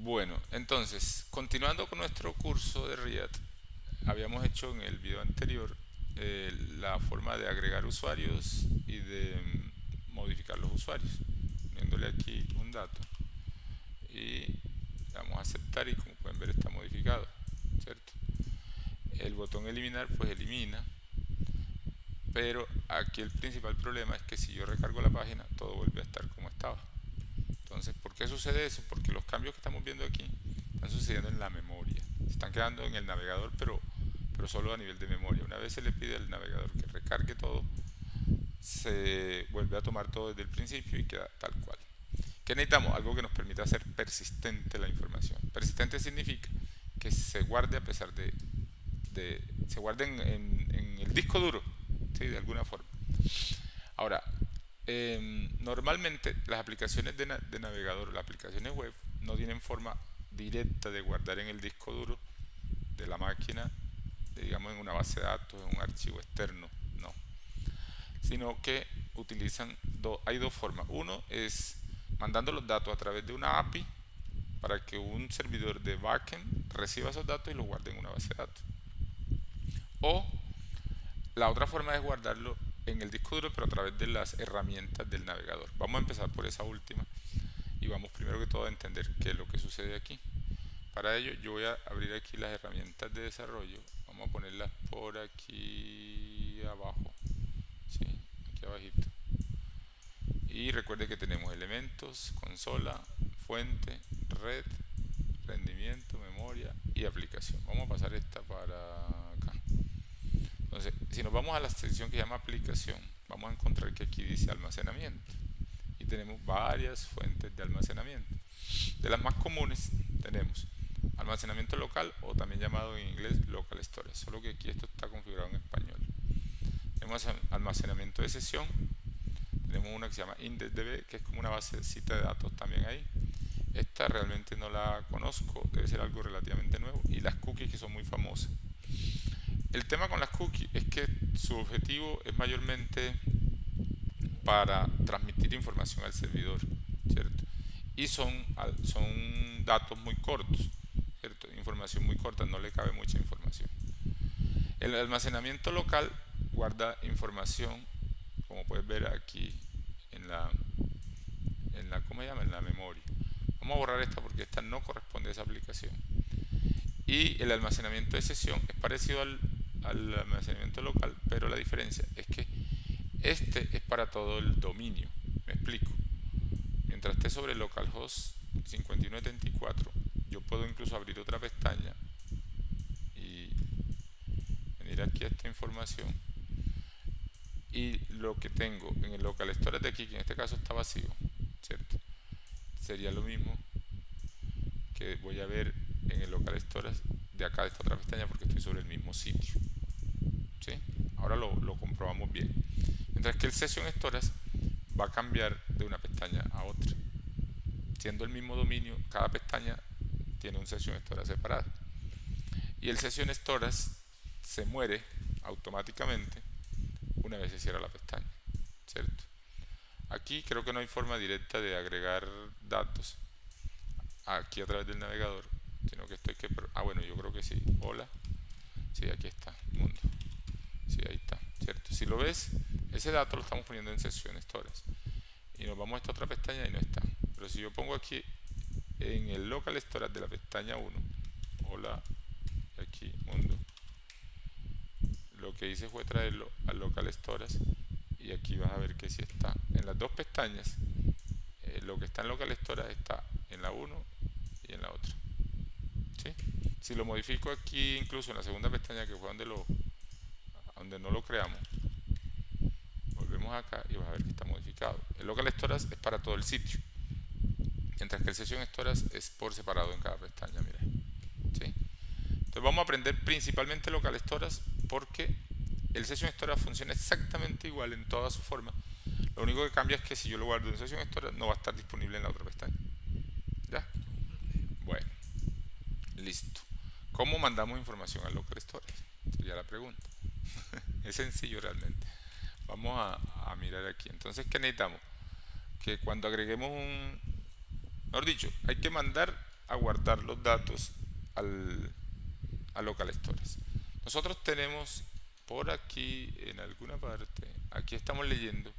Bueno, entonces, continuando con nuestro curso de React, habíamos hecho en el video anterior la forma de agregar usuarios y de modificar los usuarios, poniéndole aquí un dato y vamos a aceptar y como pueden ver está modificado, ¿cierto? El botón eliminar pues elimina, pero aquí el principal problema es que si yo recargo la página todo vuelve a estar como estaba. Entonces, ¿por qué sucede eso? Porque los cambios que estamos viendo aquí están sucediendo en la memoria. Se están quedando en el navegador, pero solo a nivel de memoria. Una vez se le pide al navegador que recargue todo, se vuelve a tomar todo desde el principio y queda tal cual. ¿Qué necesitamos? Algo que nos permita hacer persistente la información. Persistente significa que se guarde a pesar se guarde en el disco duro, ¿sí? De alguna forma. Ahora, normalmente las aplicaciones de navegador, las aplicaciones web, no tienen forma directa de guardar en el disco duro de la máquina, digamos en una base de datos, en un archivo externo, no. Sino que utilizan, hay dos formas. Uno es mandando los datos a través de una API para que un servidor de backend reciba esos datos y los guarde en una base de datos. O la otra forma es guardarlo en el disco duro, pero a través de las herramientas del navegador. Vamos a empezar por esa última y vamos primero que todo a entender qué es lo que sucede aquí. Para ello yo voy a abrir aquí las herramientas de desarrollo. Vamos a ponerlas por aquí abajo. Sí, aquí abajito. Y recuerde que tenemos elementos, consola, fuente, red, rendimiento, memoria y aplicación. Vamos a pasar esta para acá. Entonces, si nos vamos a la sección que se llama aplicación, vamos a encontrar que aquí dice almacenamiento. Y tenemos varias fuentes de almacenamiento. De las más comunes tenemos almacenamiento local o también llamado en inglés local storage, solo que aquí esto está configurado en español. Tenemos almacenamiento de sesión, tenemos una que se llama IndexDB, que es como una basecita de datos también ahí. Esta realmente no la conozco, debe ser algo relativamente nuevo. Y las cookies, que son muy famosas. El tema con las cookies es que su objetivo es mayormente para transmitir información al servidor, ¿cierto? Y son datos muy cortos, ¿cierto? Información muy corta, no le cabe mucha información. El almacenamiento local guarda información, como puedes ver aquí ¿cómo se llama? En la memoria. Vamos a borrar esta porque esta no corresponde a esa aplicación. Y el almacenamiento de sesión es parecido al almacenamiento local, pero la diferencia es que este es para todo el dominio. Me explico. Mientras esté sobre localhost 5174, yo puedo incluso abrir otra pestaña y venir aquí a esta información. Y lo que tengo en el local storage de aquí, que en este caso está vacío, ¿cierto? Sería lo mismo que voy a ver en el local storage de acá de esta otra pestaña porque estoy sobre el mismo sitio. ¿Sí? Ahora lo comprobamos bien. Mientras que el session storage va a cambiar de una pestaña a otra. Siendo el mismo dominio, cada pestaña tiene un session storage separado. Y el session storage se muere automáticamente una vez se cierra la pestaña, ¿cierto? Aquí creo que no hay forma directa de agregar datos aquí a través del navegador, sino que estoy que... Ah, bueno, yo creo que sí. Hola. Sí, aquí está, mundo. Sí, ahí está, ¿cierto? Si lo ves, ese dato lo estamos poniendo en session storage. Y nos vamos a esta otra pestaña y no está. Pero si yo pongo aquí en el local storage de la pestaña 1, hola, y aquí, mundo, lo que hice fue traerlo al local storage y aquí vas a ver que si está en las dos pestañas, lo que está en local storage está en la 1 y en la otra. ¿Sí? Si lo modifico aquí, incluso en la segunda pestaña, que fue donde no lo creamos, volvemos acá y vas a ver que está modificado. El local storage es para todo el sitio, mientras que el session storage es por separado en cada pestaña. Mira. ¿Sí? Entonces vamos a aprender principalmente local storage porque el session storage funciona exactamente igual en toda su forma. Lo único que cambia es que si yo lo guardo en session storage no va a estar disponible en la otra pestaña. ¿Ya? Bueno, listo. ¿Cómo mandamos información al local storage? Sería la pregunta. Es sencillo realmente. Vamos a mirar aquí. Entonces, ¿qué necesitamos? Que cuando agreguemos un... Mejor dicho, hay que mandar a guardar los datos a local storage. Nosotros tenemos por aquí en alguna parte, aquí estamos leyendo,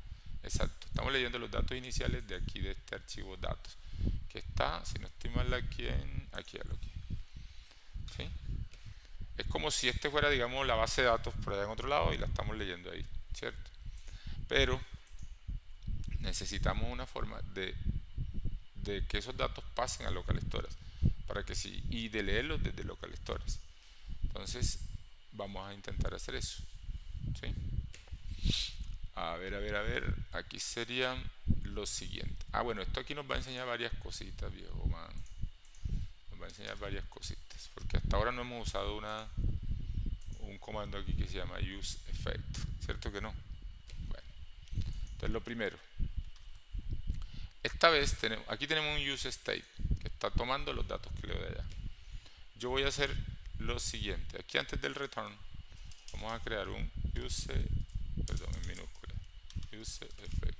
exacto, estamos leyendo los datos iniciales de aquí de este archivo datos, que está, si no estoy mal, aquí ya lo que, ¿sí? Es como si este fuera, digamos, la base de datos por allá en otro lado y la estamos leyendo ahí, ¿cierto? Pero necesitamos una forma de que esos datos pasen a local storage para que sí, y de leerlos desde local storage. Entonces vamos a intentar hacer eso, ¿sí? A ver, aquí sería lo siguiente. Bueno, esto aquí nos va a enseñar varias cositas, viejo man. Nos va a enseñar varias cositas, porque hasta ahora no hemos usado un comando aquí que se llama useEffect, ¿cierto que no? Bueno, entonces lo primero, esta vez aquí tenemos un useState que está tomando los datos que leo de allá. Yo voy a hacer lo siguiente, aquí antes del return vamos a crear un en minúscula, useEffect.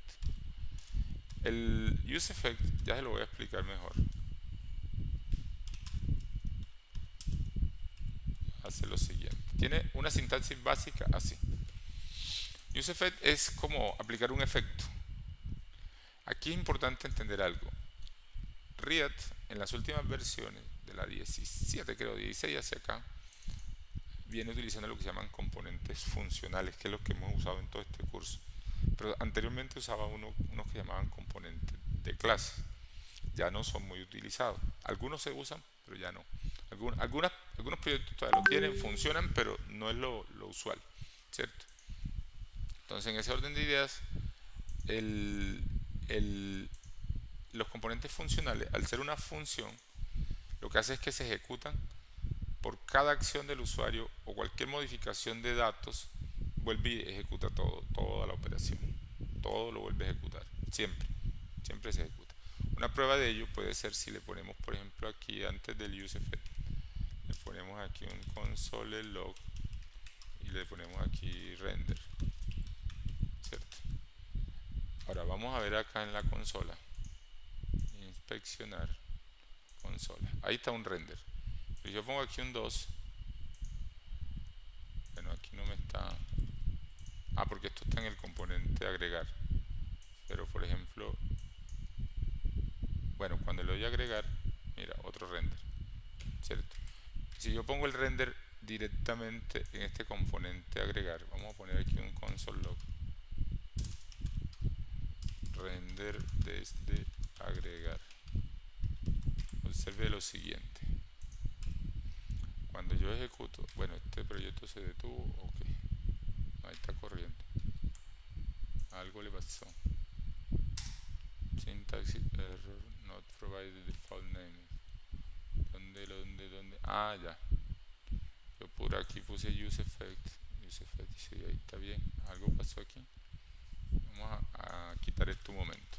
El useEffect ya se lo voy a explicar mejor. Hace lo siguiente, tiene una sintaxis básica así. useEffect es como aplicar un efecto. Aquí es importante entender algo. React en las últimas versiones de la 17, creo 16 hacia acá, viene utilizando lo que se llaman componentes funcionales, que es lo que hemos usado en todo este curso. Pero anteriormente usaba unos que llamaban componentes de clase. Ya no son muy utilizados. Algunos se usan, pero ya no. Algunos proyectos todavía lo tienen, funcionan, pero no es lo usual, ¿cierto? Entonces, en ese orden de ideas, los componentes funcionales, al ser una función, lo que hace es que se ejecutan por cada acción del usuario o cualquier modificación de datos, vuelve y ejecuta toda la operación. Todo lo vuelve a ejecutar, siempre se ejecuta. Una prueba de ello puede ser si le ponemos, por ejemplo, aquí antes del useEffect, le ponemos aquí un console log y le ponemos aquí render, ¿cierto? Ahora vamos a ver acá en la consola, inspeccionar consola, ahí está un render. Si yo pongo aquí un 2, bueno, aquí no me está, porque esto está en el componente agregar, pero por ejemplo, bueno, cuando le doy a agregar, mira, otro render, ¿cierto? Si yo pongo el render directamente en este componente agregar, vamos a poner aquí un console log, render desde agregar, observe lo siguiente. Cuando yo ejecuto, bueno, este proyecto se detuvo, ok, ahí está corriendo, algo le pasó. Syntax error, not provided default name. ¿Dónde? Ya. Yo por aquí puse useEffect, sí, ahí está bien. Algo pasó aquí. Vamos a quitar esto un momento.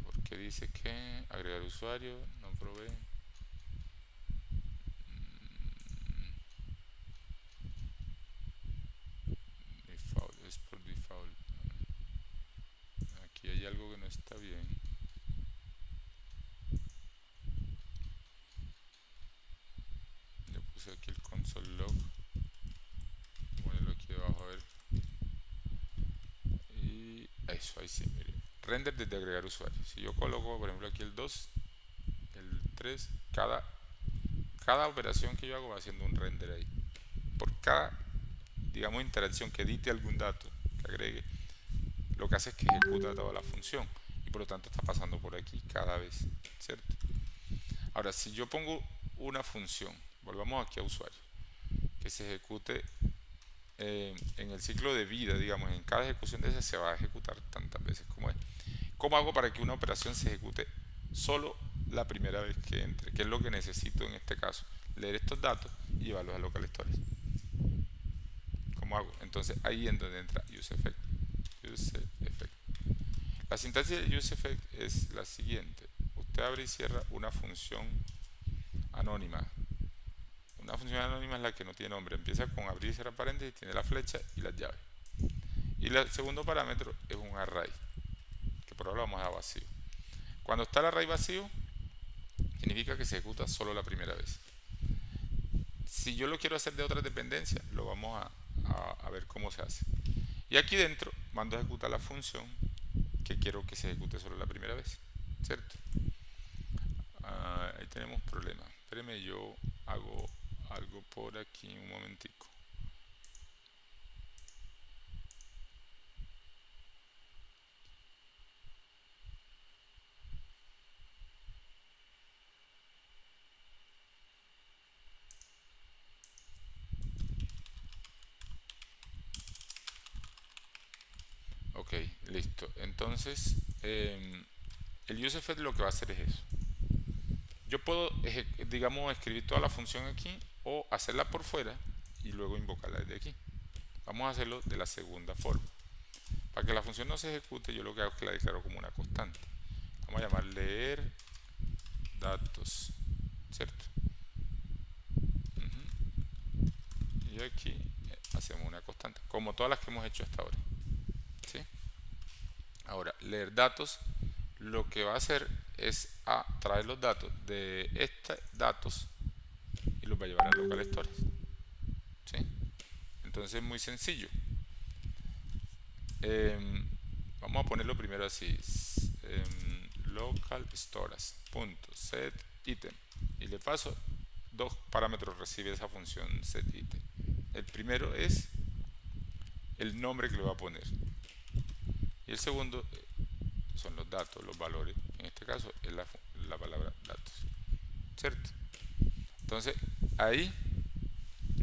Porque dice que agregar usuario, no provee. Default, es por default. Aquí hay algo que no está bien. Yo puse aquí el console log. Voy a ponerlo aquí debajo a ver. Y eso, ahí sí, mire. Render desde agregar usuario. Si yo coloco, por ejemplo, aquí el 2, el 3, cada operación que yo hago va haciendo un render ahí. Por cada, digamos, interacción que edite algún dato, que agregue, lo que hace es que ejecuta toda la función y por lo tanto está pasando por aquí cada vez, ¿cierto? Ahora, si yo pongo una función, volvamos aquí a usuario, que se ejecute en el ciclo de vida, digamos, en cada ejecución de esa se va a ejecutar tantas veces como es. ¿Cómo hago para que una operación se ejecute solo la primera vez que entre? ¿Qué es lo que necesito en este caso? Leer estos datos y llevarlos a local storage. ¿Cómo hago? Entonces ahí es donde entra useEffect. La sintaxis de useEffect es la siguiente. Usted abre y cierra una función anónima. Una función anónima es la que no tiene nombre. Empieza con abrir y cerrar paréntesis, tiene la flecha y las llaves. Y el segundo parámetro es un array, que por ahora vamos a vacío. Cuando está el array vacío, significa que se ejecuta solo la primera vez. Si yo lo quiero hacer de otras dependencias, lo vamos a ver cómo se hace. Y aquí dentro mando a ejecutar la función que quiero que se ejecute solo la primera vez, ¿cierto? Ahí tenemos problemas. Espérenme, yo hago algo por aquí un momentico. Ok, listo. Entonces, el useFet lo que va a hacer es eso. Yo puedo, digamos, escribir toda la función aquí o hacerla por fuera y luego invocarla desde aquí. Vamos a hacerlo de la segunda forma. Para que la función no se ejecute, yo lo que hago es que la declaro como una constante. Vamos a llamar leer datos, ¿cierto? Y aquí hacemos una constante, como todas las que hemos hecho hasta ahora, ¿sí? Ahora, leer datos, lo que va a hacer es a traer los datos de estos datos y los va a llevar a local storage, ¿sí? Entonces es muy sencillo. Vamos a ponerlo primero así, local storage punto set item, y le paso dos parámetros recibe esa función set item. El primero es el nombre que le va a poner y el segundo son los datos, los valores. En este caso es la palabra datos, ¿cierto? Entonces ahí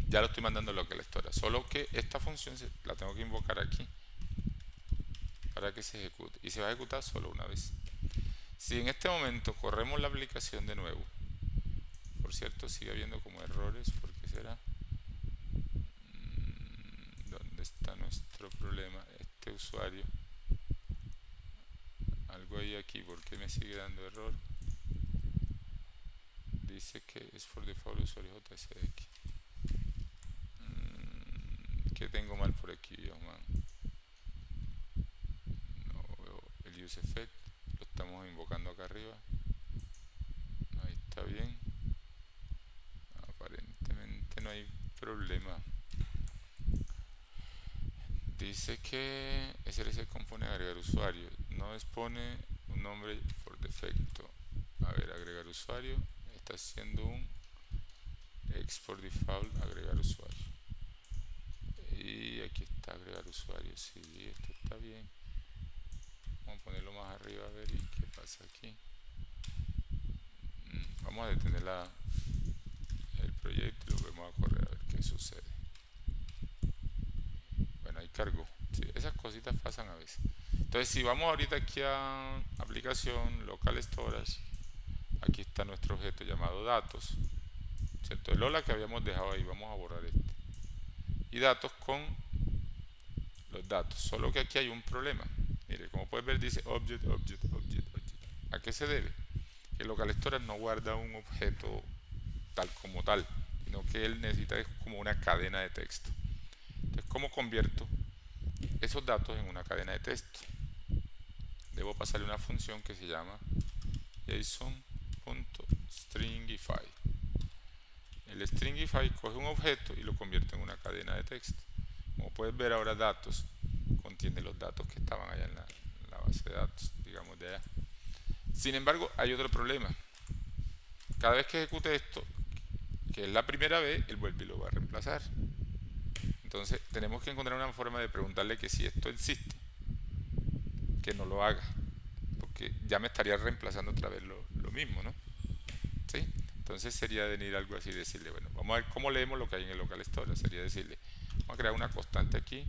ya lo estoy mandando a local storage, solo que esta función la tengo que invocar aquí para que se ejecute y se va a ejecutar solo una vez. Si en este momento corremos la aplicación de nuevo, por cierto sigue habiendo como errores, ¿por qué será? ¿Dónde está nuestro problema? Este usuario, algo hay aquí, ¿por qué me sigue dando error? Dice que es por default usuario JSX. ¿Qué tengo mal por aquí, Dios man? No veo el useEffect, lo estamos invocando acá arriba. Ahí está bien. Aparentemente no hay problema. Dice que SRC compone agregar usuario, no expone un nombre por defecto. A ver, agregar usuario, está haciendo un export default agregar usuario. Y aquí está agregar usuario, sí, esto está bien. Vamos a ponerlo más arriba a ver y qué pasa aquí. Vamos a detener el proyecto y lo vamos a correr a ver qué sucede. Bueno, ahí cargó. Sí, esas cositas pasan a veces. Entonces, si vamos ahorita aquí a aplicación, local storage, aquí está nuestro objeto llamado datos, ¿cierto? El hola que habíamos dejado ahí, vamos a borrar este. Y datos con los datos, solo que aquí hay un problema. Mire, como puedes ver dice object, object, object, object. ¿A qué se debe? Que el local storage no guarda un objeto tal como tal, sino que él necesita como una cadena de texto. Entonces, ¿cómo convierto esos datos en una cadena de texto? Debo pasarle una función que se llama json.stringify. El stringify coge un objeto y lo convierte en una cadena de texto. Como puedes ver ahora, datos contiene los datos que estaban allá en la base de datos, digamos de allá. Sin embargo, hay otro problema. Cada vez que ejecute esto, que es la primera vez, él vuelve y lo va a reemplazar. Entonces tenemos que encontrar una forma de preguntarle que si esto existe, que no lo haga, porque ya me estaría reemplazando otra vez lo mismo, ¿no? ¿Sí? Entonces sería venir algo así, decirle, bueno, vamos a ver cómo leemos lo que hay en el local storage. Sería decirle, vamos a crear una constante aquí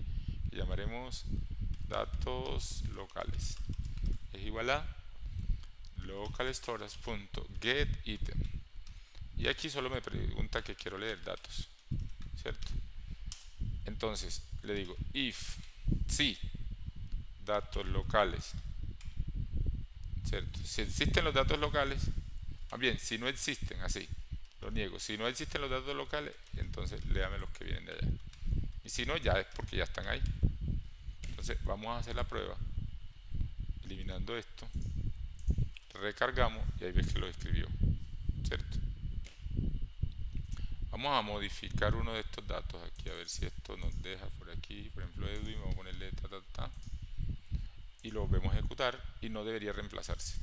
que llamaremos datos locales. Es igual a local storage.getItem. Y aquí solo me pregunta que quiero leer datos, ¿cierto? Entonces le digo if si datos locales, ¿cierto? Si existen los datos locales, más bien si no existen, así, lo niego. Si no existen los datos locales, entonces léame los que vienen de allá. Y si no, ya es porque ya están ahí. Entonces vamos a hacer la prueba eliminando esto, recargamos y ahí ves que lo escribió. ¿cierto? Vamos a modificar uno de estos datos aquí, a ver si esto nos deja por aquí, por ejemplo Edwin, vamos a ponerle y lo volvemos a ejecutar y no debería reemplazarse,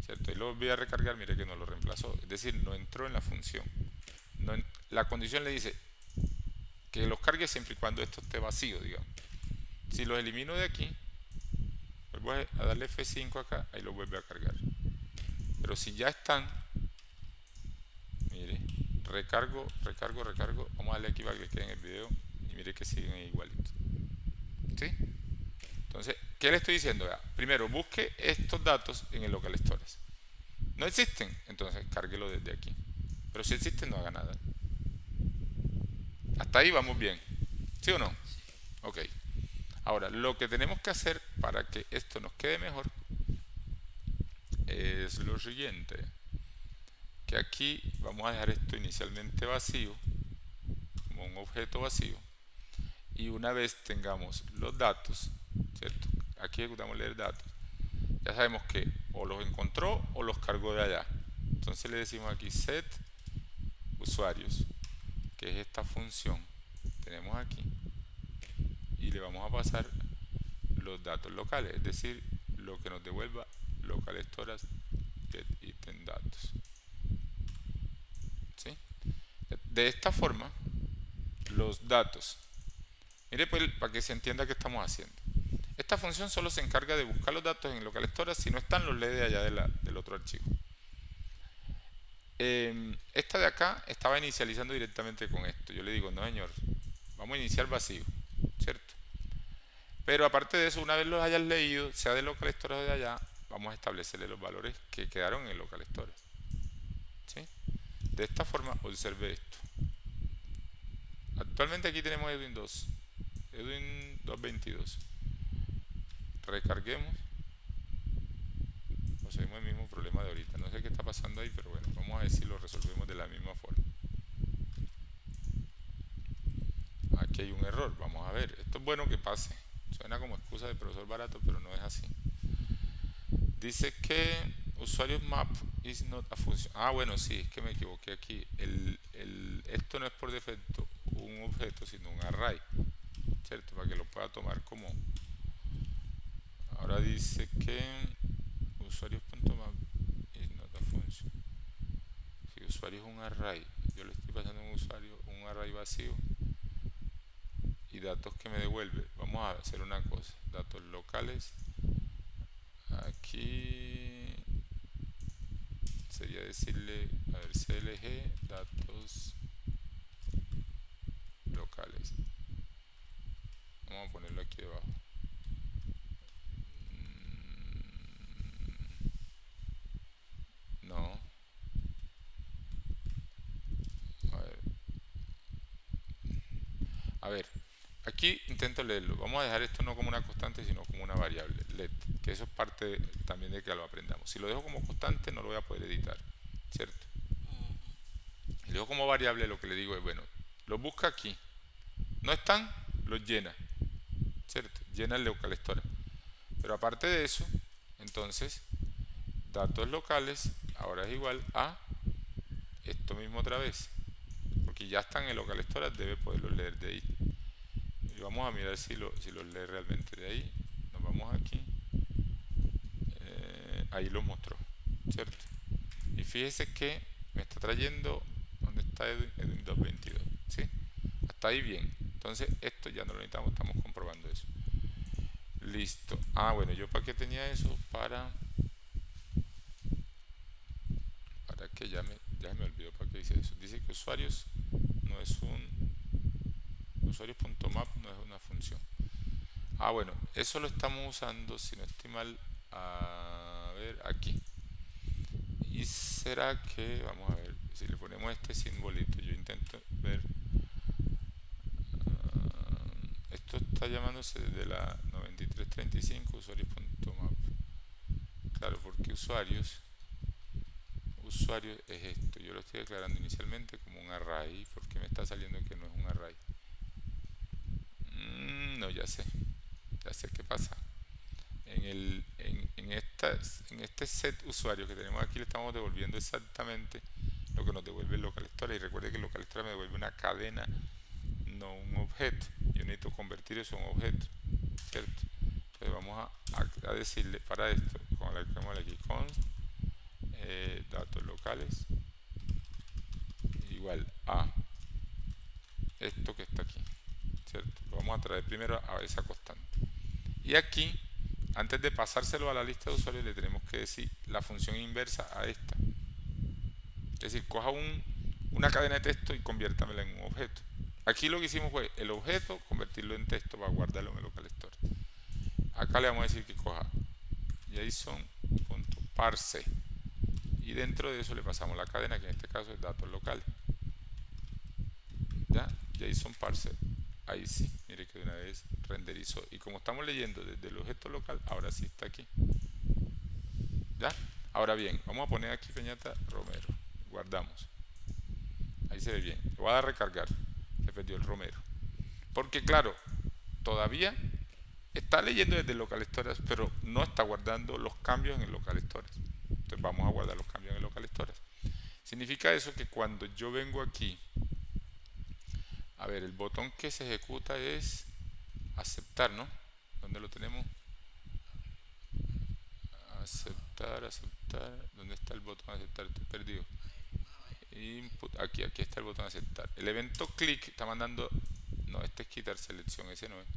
¿cierto? Y lo volví a recargar, mire que no lo reemplazó, es decir, no entró en la función. La condición le dice que los cargue siempre y cuando esto esté vacío, digamos. Si los elimino de aquí, vuelvo a darle F5 acá, ahí lo vuelve a cargar. Pero si ya están, mire, recargo, vamos a darle aquí para que quede en el video y mire que siguen igualitos. ¿Sí? Entonces, ¿qué le estoy diciendo? Vea, primero, busque estos datos en el local storage. ¿No existen? Entonces, cárguelo desde aquí. Pero si existen, no haga nada. Hasta ahí vamos bien. ¿Sí o no? Ok. Ahora, lo que tenemos que hacer para que esto nos quede mejor es lo siguiente. Que aquí vamos a dejar esto inicialmente vacío, como un objeto vacío. Y una vez tengamos los datos, ¿cierto? Aquí ejecutamos leer datos. Ya sabemos que o los encontró o los cargó de allá. Entonces le decimos aquí set usuarios, que es esta función. Tenemos aquí. Y le vamos a pasar los datos locales, es decir, lo que nos devuelva local storage get item datos. ¿Sí? De esta forma, los datos, mire pues para que se entienda qué estamos haciendo. Esta función solo se encarga de buscar los datos en local storage, si no están los lee de allá del otro archivo. Esta de acá estaba inicializando directamente con esto. Yo le digo, no señor, vamos a iniciar vacío, ¿cierto? Pero aparte de eso, una vez los hayas leído, sea de local storage o de allá, vamos a establecerle los valores que quedaron en el local storage. ¿Sí? De esta forma, observe esto. Actualmente aquí tenemos Edwin 2, Edwin 2.22. Recarguemos. Conseguimos el mismo problema de ahorita. No sé qué está pasando ahí, pero bueno, vamos a ver si lo resolvemos de la misma forma. Aquí hay un error, vamos a ver. Esto es bueno que pase. Suena como excusa de profesor barato, pero no es así. Dice que usuarios map is not a function. Ah, bueno, sí, es que me equivoqué aquí. Esto no es por defecto un objeto, sino un array, ¿cierto? Para que lo pueda tomar como. Ahora dice que usuarios.map is not a function. Si usuario es un array, yo le estoy pasando un usuario, un array vacío y datos que me devuelve. Vamos a hacer una cosa, datos locales. Aquí sería decirle, a ver, clg datos locales. Vamos a ponerlo aquí debajo. No. A ver, aquí intento leerlo. Vamos a dejar esto no como una constante, sino como una variable, let, que eso es parte también de que lo aprendamos. Si lo dejo como constante, no lo voy a poder editar, ¿cierto? Si lo dejo como variable, lo que le digo es, bueno, lo busca aquí. No están, los llena, ¿cierto? Llena el local storage. Pero aparte de eso, entonces, datos locales ahora es igual a esto mismo otra vez. Porque ya están en el local storage, debe poderlo leer de ahí. Y vamos a mirar si los lee realmente de ahí. Nos vamos aquí. Ahí lo mostró, ¿cierto? Y fíjese que me está trayendo donde está Edwin 2.22, ¿sí? Hasta ahí bien. Entonces esto ya no lo necesitamos, estamos comprobando eso. Listo. Ah, bueno, yo para qué tenía eso, para que ya me olvidó para qué dice eso. Dice que usuarios no es un usuarios.map no es una función. Ah, bueno, eso lo estamos usando, si no estoy mal, a ver, aquí. Y será que, vamos a ver, si le ponemos este simbolito, yo intento ver. Esto está llamándose desde la 9335 usuarios.map. Claro, porque usuarios es esto. Yo lo estoy declarando inicialmente como un array. ¿Por qué me está saliendo que no es un array? No, ya sé qué pasa. en este set usuario que tenemos aquí le estamos devolviendo exactamente lo que nos devuelve el local store. Y recuerde que el local store me devuelve una cadena, no un objeto. Yo necesito convertir eso en un objeto, ¿cierto? Entonces vamos a decirle para esto, con la aquí const datos locales igual a esto que está aquí, ¿cierto? Lo vamos a traer primero a esa constante. Y aquí, antes de pasárselo a la lista de usuarios, le tenemos que decir la función inversa a esta. Es decir, coja una cadena de texto y conviértamela en un objeto. Aquí lo que hicimos fue el objeto, convertirlo en texto para guardarlo en el local store. Acá le vamos a decir que coja json.parse y dentro de eso le pasamos la cadena, que en este caso es datos locales. ¿Ya? JSON parser. Ahí sí, mire que de una vez renderizó. Y como estamos leyendo desde el objeto local, ahora sí está aquí. ¿Ya? Ahora bien, vamos a poner aquí Peñata Romero. Guardamos. Ahí se ve bien. Lo voy a dar a recargar. Se perdió el Romero. Porque claro, todavía está leyendo desde el local storage, pero no está guardando los cambios en el local storage. Entonces vamos a guardar los cambios en el local storage. Significa eso que cuando yo vengo aquí, a ver, el botón que se ejecuta es aceptar, ¿no? ¿Dónde lo tenemos? Aceptar, aceptar. ¿Dónde está el botón aceptar? Estoy perdido. Input, aquí está el botón aceptar. El evento click está mandando. No, este es quitar selección, ese no es.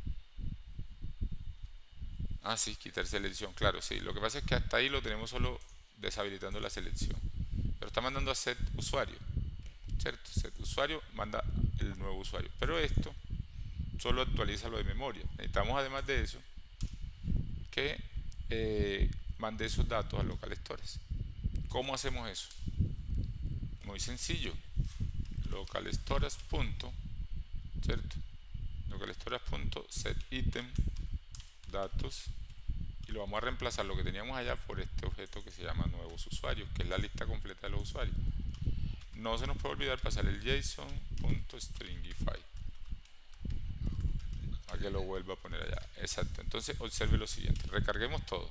Ah, sí, quitar selección, claro, sí. Lo que pasa es que hasta ahí lo tenemos solo deshabilitando la selección. Pero está mandando a set usuario, ¿cierto? Set usuario manda el nuevo usuario. Pero esto solo actualiza lo de memoria. Necesitamos además de eso que mande esos datos al local stores. ¿Cómo hacemos eso? Muy sencillo. Local stores punto, ¿cierto? Local stores punto set item datos y lo vamos a reemplazar lo que teníamos allá por este objeto que se llama nuevos usuarios, que es la lista completa de los usuarios. No se nos puede olvidar pasar el json.stringify a que lo vuelva a poner allá. Exacto. Entonces observe lo siguiente. Recarguemos todo.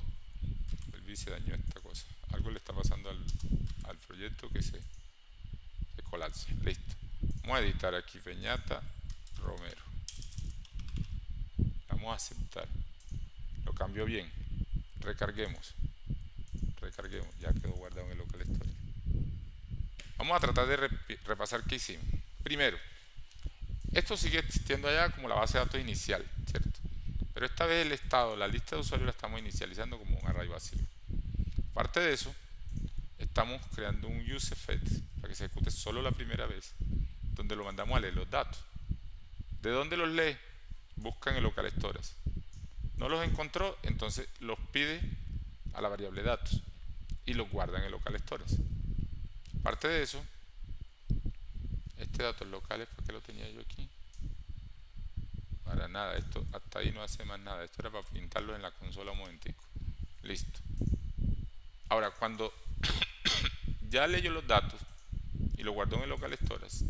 El se dañó esta cosa. Algo le está pasando al proyecto que se colapsa. Listo. Vamos a editar aquí Peñata Romero. Vamos a aceptar. Lo cambió bien. Recarguemos. Recarguemos. Ya quedó guardado en el local storage. Vamos a tratar de repasar qué hicimos. Primero, esto sigue existiendo allá como la base de datos inicial, ¿cierto? Pero esta vez el estado, la lista de usuarios la estamos inicializando como un array vacío. Aparte de eso, estamos creando un useFet para que se ejecute solo la primera vez, donde lo mandamos a leer los datos. ¿De dónde los lee? Busca en el local storage. No los encontró, entonces los pide a la variable datos y los guarda en el local storage. Aparte de eso, este datos locales, ¿para qué lo tenía yo aquí? Para nada, esto hasta ahí no hace más nada. Esto era para pintarlo en la consola un momentico. Listo. Ahora, cuando ya leyó los datos y lo guardó en el local storage,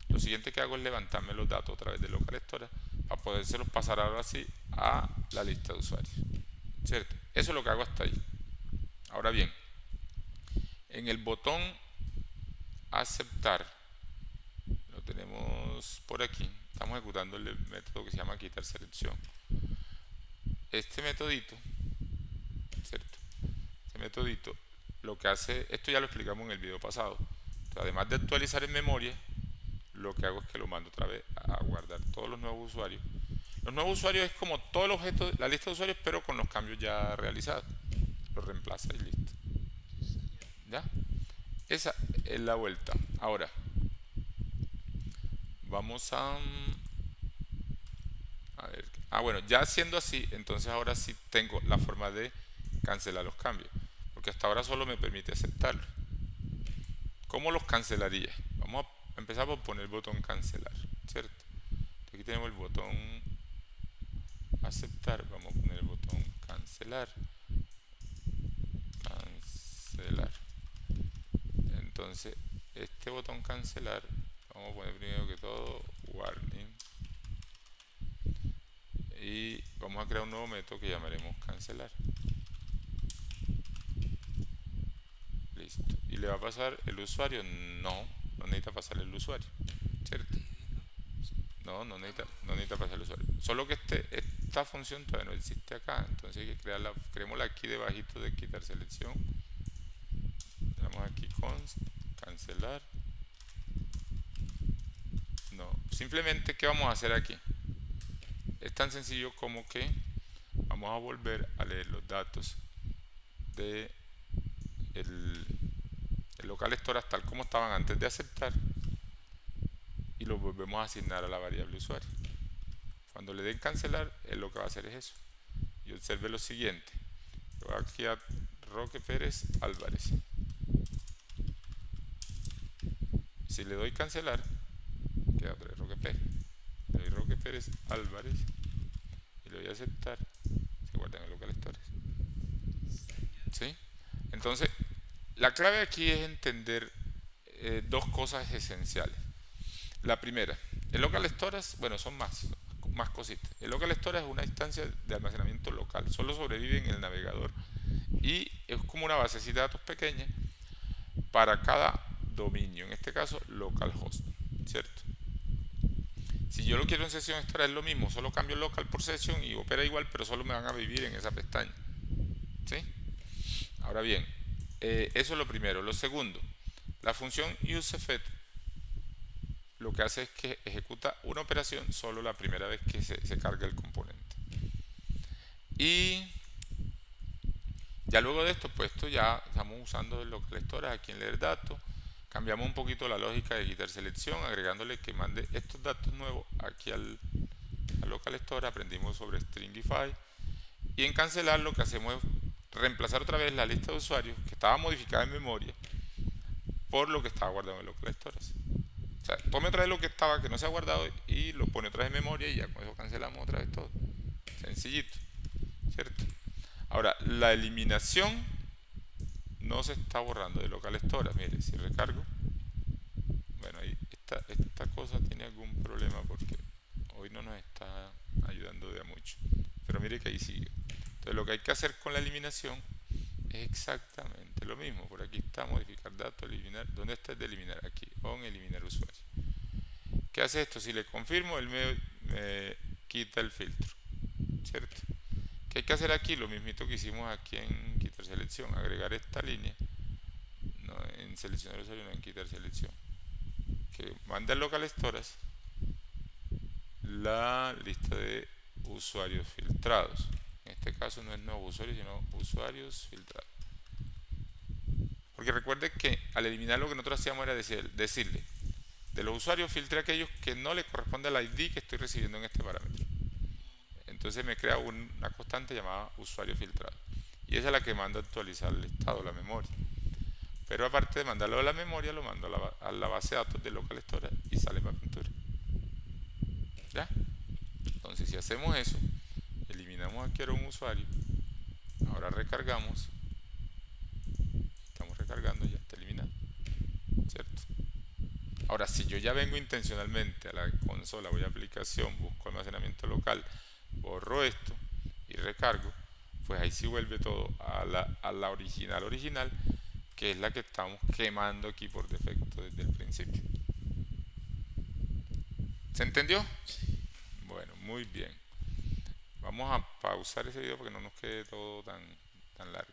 lo siguiente que hago es levantarme los datos a través del local storage para podérselos pasar ahora sí a la lista de usuarios. ¿Cierto? Eso es lo que hago hasta ahí. Ahora bien, en el botón aceptar, lo tenemos por aquí, estamos ejecutando el método que se llama quitar selección. Este metodito, ¿cierto? Este metodito lo que hace, esto ya lo explicamos en el video pasado. Entonces, además de actualizar en memoria, lo que hago es que lo mando otra vez a guardar todos los nuevos usuarios. Los nuevos usuarios es como todo el objeto, la lista de usuarios, pero con los cambios ya realizados. Lo reemplaza y listo. ¿Ya? Esa es la vuelta. Ahora, vamos a ver. Ah, bueno, ya siendo así, entonces ahora sí tengo la forma de cancelar los cambios. Porque hasta ahora solo me permite aceptarlo. ¿Cómo los cancelaría? Vamos a empezar por poner el botón cancelar, ¿cierto? Aquí tenemos el botón aceptar, vamos a poner el botón cancelar. Cancelar. Entonces, este botón cancelar, vamos a poner primero que todo warning. Y vamos a crear un nuevo método que llamaremos cancelar. y le va a pasar el usuario. No, no necesita pasarle el usuario, ¿cierto? No, no necesita pasar el usuario. Solo que esta función todavía no existe acá, entonces hay que crearla, creémosla aquí debajito de quitar selección. Damos aquí const, cancelar. No, simplemente ¿qué vamos a hacer aquí? Es tan sencillo como que vamos a volver a leer los datos de el local storage tal como estaban antes de aceptar y los volvemos a asignar a la variable usuario. Cuando le den cancelar, él lo que va a hacer es eso. Y observe lo siguiente. Voy aquí a Roque Pérez Álvarez. Si le doy cancelar, queda otra vez Roque Pérez. Le doy Roque Pérez Álvarez y le doy a aceptar. Se guarda en el local storage. ¿Sí? Entonces, la clave aquí es entender dos cosas esenciales. La primera, el local storage, bueno, son más cositas. El local storage es una instancia de almacenamiento local, solo sobrevive en el navegador y es como una basecita de datos pequeña para cada dominio, en este caso localhost, ¿cierto? Si yo lo quiero en sesión storage es lo mismo, solo cambio local por sesión y opera igual, pero solo me van a vivir en esa pestaña, ¿sí? Ahora bien, eso es lo primero. Lo segundo, la función useFet lo que hace es que ejecuta una operación solo la primera vez que se carga el componente. Y ya luego de esto, pues esto ya estamos usando el local storage aquí en leer datos. Cambiamos un poquito la lógica de quitar selección, agregándole que mande estos datos nuevos aquí al local storage. Aprendimos sobre Stringify. Y en cancelar lo que hacemos es reemplazar otra vez la lista de usuarios que estaba modificada en memoria por lo que estaba guardado en el local storage. O sea, tome otra vez lo que estaba, que no se ha guardado y lo pone otra vez en memoria y ya con eso cancelamos otra vez todo. Sencillito, ¿cierto? Ahora, la eliminación no se está borrando de local storage. Mire, si recargo, bueno, ahí esta cosa tiene algún problema porque hoy no nos está ayudando de a mucho. Pero mire que ahí sigue. Entonces, lo que hay que hacer con la eliminación es exactamente lo mismo. Por aquí está modificar datos, eliminar. ¿Dónde está el de eliminar? Aquí, on eliminar usuario. ¿Qué hace esto? Si le confirmo, él me quita el filtro, ¿cierto? ¿Qué hay que hacer aquí? Lo mismito que hicimos aquí en quitar selección, agregar esta línea, no en seleccionar usuario, no en quitar selección, que manda al local storage la lista de usuarios filtrados. En este caso no es nuevo usuario, sino usuarios filtrados. Porque recuerde que al eliminar lo que nosotros hacíamos era decirle, de los usuarios filtre aquellos que no le corresponde al ID que estoy recibiendo en este parámetro. Entonces me crea una constante llamada usuario filtrado. Y esa es la que manda a actualizar el estado, la memoria. Pero aparte de mandarlo a la memoria, lo mando a la base de datos de local storage y sale para pintura. ¿Ya? Entonces si hacemos eso, eliminamos aquí a un usuario, ahora recargamos, estamos recargando, ya está eliminado, ¿cierto? Ahora, si yo ya vengo intencionalmente a la consola, voy a aplicación, busco almacenamiento local, borro esto y recargo, pues ahí sí vuelve todo a la original, que es la que estamos quemando aquí por defecto desde el principio. ¿Se entendió? Bueno, muy bien. Vamos a pausar ese video porque no nos quede todo tan largo.